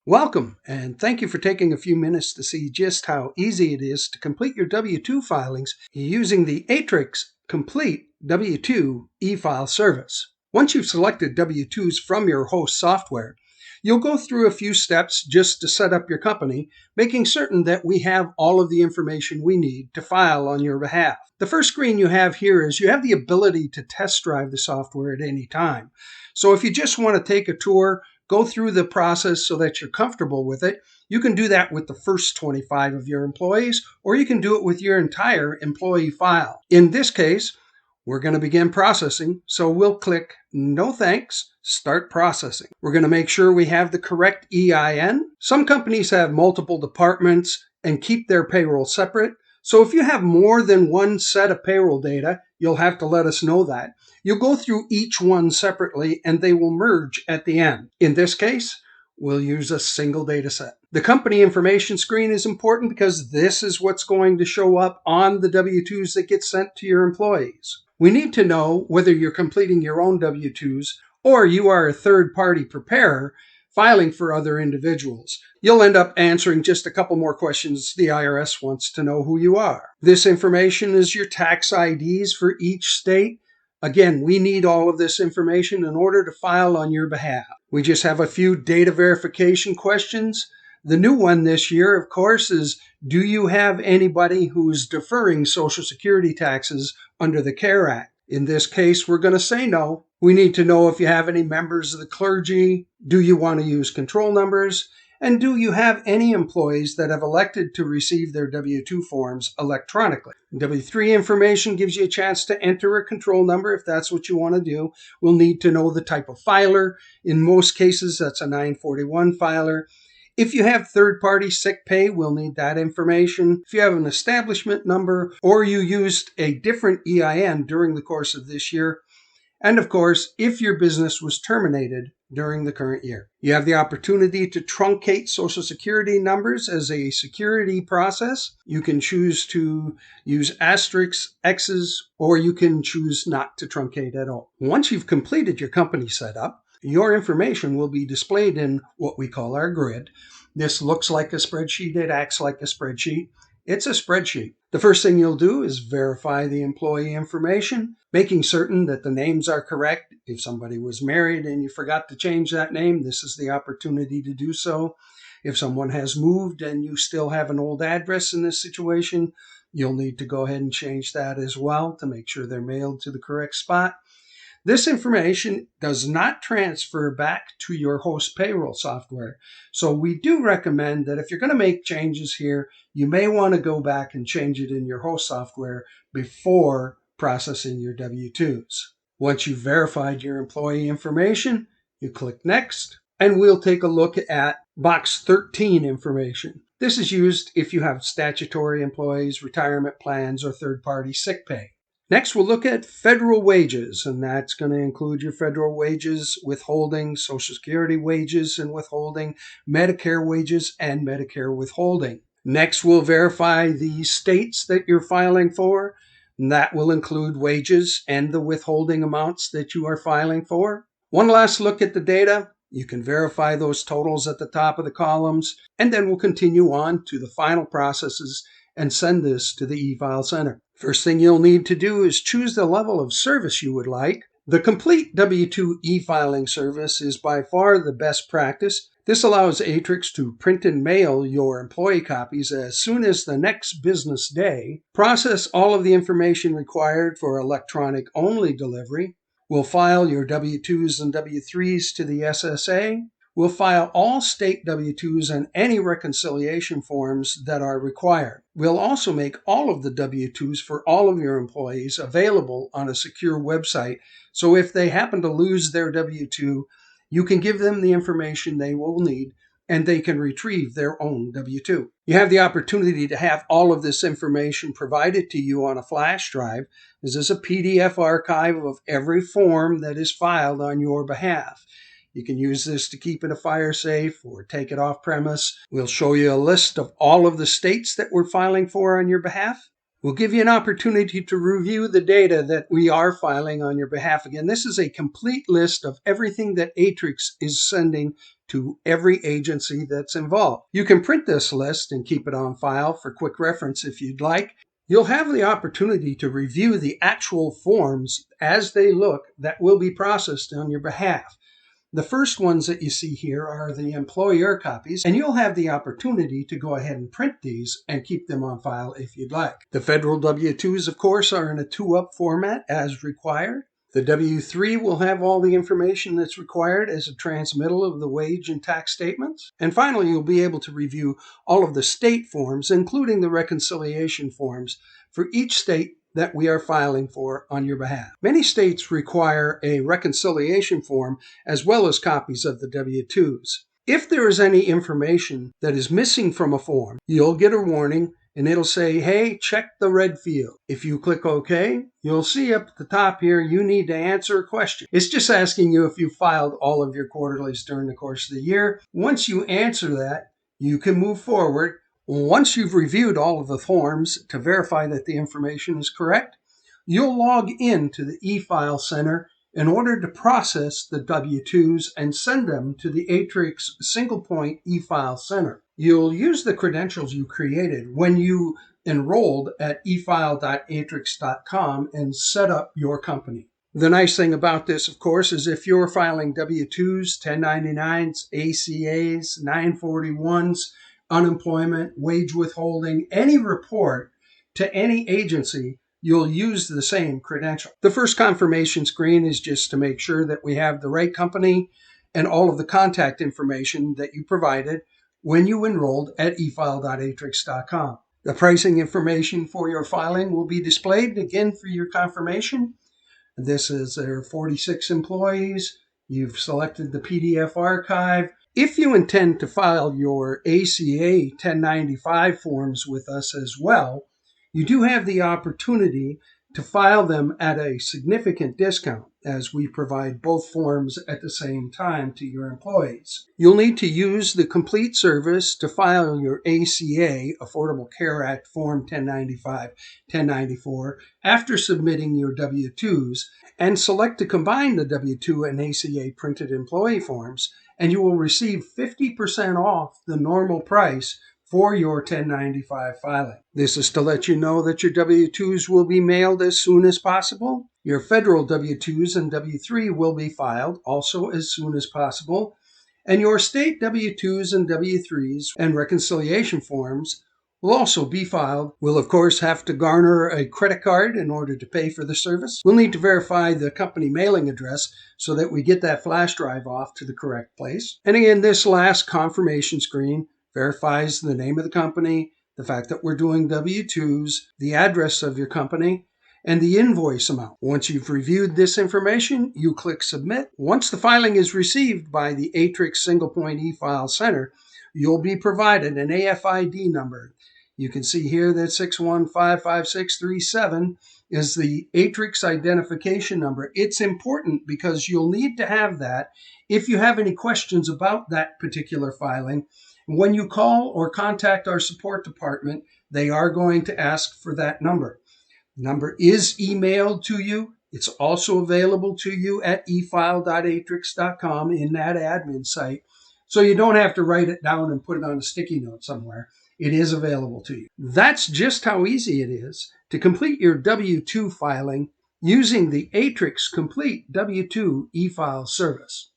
Welcome, and thank you for taking a few minutes to see just how easy it is to complete your W-2 filings using the Aatrix COMPLETE W-2 eFile service. Once you've selected W-2s from your host software, you'll go through a few steps just to set up your company, making certain that we have all of the information we need to file on your behalf. The first screen you have here is you have the ability to test drive the software at any time. So if you just want to take a tour, go through the process so that you're comfortable with it, you can do that with the first 25 of your employees, or you can do it with your entire employee file. In this case, we're going to begin processing, so we'll click No Thanks, Start Processing. We're going to make sure we have the correct EIN. Some companies have multiple departments and keep their payroll separate. So if you have more than one set of payroll data, you'll have to let us know that. You'll go through each one separately and they will merge at the end. In this case, we'll use a single data set. The company information screen is important because this is what's going to show up on the W-2s that get sent to your employees. We need to know whether you're completing your own W-2s or you are a third-party preparer filing for other individuals. You'll end up answering just a couple more questions. The IRS wants to know who you are. This information is your tax IDs for each state. Again, we need all of this information in order to file on your behalf. We just have a few data verification questions. The new one this year, of course, is do you have anybody who's deferring Social Security taxes under the CARE Act? In this case, we're going to say no. We need to know if you have any members of the clergy. Do you want to use control numbers? And do you have any employees that have elected to receive their W-2 forms electronically? W-3 information gives you a chance to enter a control number if that's what you want to do. We'll need to know the type of filer. In most cases, that's a 941 filer. If you have third-party sick pay, we'll need that information. If you have an establishment number or you used a different EIN during the course of this year, and of course, if your business was terminated during the current year. You have the opportunity to truncate Social Security numbers as a security process. You can choose to use asterisks, X's, or you can choose not to truncate at all. Once you've completed your company setup, your information will be displayed in what we call our grid. This looks like a spreadsheet. It acts like a spreadsheet. It's a spreadsheet. The first thing you'll do is verify the employee information, making certain that the names are correct. If somebody was married and you forgot to change that name, this is the opportunity to do so. If someone has moved and you still have an old address in this situation, you'll need to go ahead and change that as well to make sure they're mailed to the correct spot. This information does not transfer back to your host payroll software. So we do recommend that if you're going to make changes here, you may want to go back and change it in your host software before processing your W-2s. Once you've verified your employee information, you click Next, and we'll take a look at box 13 information. This is used if you have statutory employees, retirement plans, or third-party sick pay. Next, we'll look at federal wages, and that's going to include your federal wages, withholding, Social Security wages and withholding, Medicare wages, and Medicare withholding. Next, we'll verify the states that you're filing for, and that will include wages and the withholding amounts that you are filing for. One last look at the data. You can verify those totals at the top of the columns, and then we'll continue on to the final processes and send this to the eFile Center. First thing you'll need to do is choose the level of service you would like. The complete W-2 e-filing service is by far the best practice. This allows Aatrix to print and mail your employee copies as soon as the next business day, process all of the information required for electronic-only delivery. We'll file your W-2s and W-3s to the SSA. We'll file all state W-2s and any reconciliation forms that are required. We'll also make all of the W-2s for all of your employees available on a secure website. So if they happen to lose their W-2, you can give them the information they will need and they can retrieve their own W-2. You have the opportunity to have all of this information provided to you on a flash drive. This is a PDF archive of every form that is filed on your behalf. You can use this to keep in a fire safe or take it off premise. We'll show you a list of all of the states that we're filing for on your behalf. We'll give you an opportunity to review the data that we are filing on your behalf. Again, this is a complete list of everything that Aatrix is sending to every agency that's involved. You can print this list and keep it on file for quick reference if you'd like. You'll have the opportunity to review the actual forms as they look that will be processed on your behalf. The first ones that you see here are the employer copies, and you'll have the opportunity to go ahead and print these and keep them on file if you'd like. The federal W-2s, of course, are in a 2-up format as required. The W-3 will have all the information that's required as a transmittal of the wage and tax statements. And finally, you'll be able to review all of the state forms, including the reconciliation forms for each state that we are filing for on your behalf. Many states require a reconciliation form as well as copies of the W-2s. If there is any information that is missing from a form, you'll get a warning and it'll say, hey, check the red field. If you click OK, you'll see up at the top here, you need to answer a question. It's just asking you if you filed all of your quarterlies during the course of the year. Once you answer that, you can move forward. Once you've reviewed all of the forms to verify that the information is correct, you'll log in to the eFile Center in order to process the W-2s and send them to the Aatrix single-point eFile Center. You'll use the credentials you created when you enrolled at efile.aatrix.com and set up your company. The nice thing about this, of course, is if you're filing W-2s, 1099s, ACAs, 941s, unemployment, wage withholding, any report to any agency, you'll use the same credential. The first confirmation screen is just to make sure that we have the right company and all of the contact information that you provided when you enrolled at efile.aatrix.com. The pricing information for your filing will be displayed again for your confirmation. This is there are 46 employees. You've selected the PDF archive. If you intend to file your ACA 1095 forms with us as well, you do have the opportunity to file them at a significant discount, as we provide both forms at the same time to your employees. You'll need to use the complete service to file your ACA, Affordable Care Act Form 1095, 1094, after submitting your W-2s, and select to combine the W-2 and ACA printed employee forms, and you will receive 50% off the normal price for your 1095 filing. This is to let you know that your W-2s will be mailed as soon as possible. Your federal W-2s and W-3 will be filed also as soon as possible. And your state W-2s and W-3s and reconciliation forms will also be filed. We'll, of course, have to garner a credit card in order to pay for the service. We'll need to verify the company mailing address so that we get that flash drive off to the correct place. And again, this last confirmation screen verifies the name of the company, the fact that we're doing W-2s, the address of your company, and the invoice amount. Once you've reviewed this information, you click Submit. Once the filing is received by the Aatrix Single Point eFile Center, you'll be provided an AFID number. You can see here that 6155637 is the Aatrix identification number. It's important because you'll need to have that if you have any questions about that particular filing. When you call or contact our support department, they are going to ask for that number. The number is emailed to you. It's also available to you at efile.aatrix.com in that admin site. So you don't have to write it down and put it on a sticky note somewhere. It is available to you. That's just how easy it is to complete your W-2 filing using the Aatrix Complete W-2 eFile service.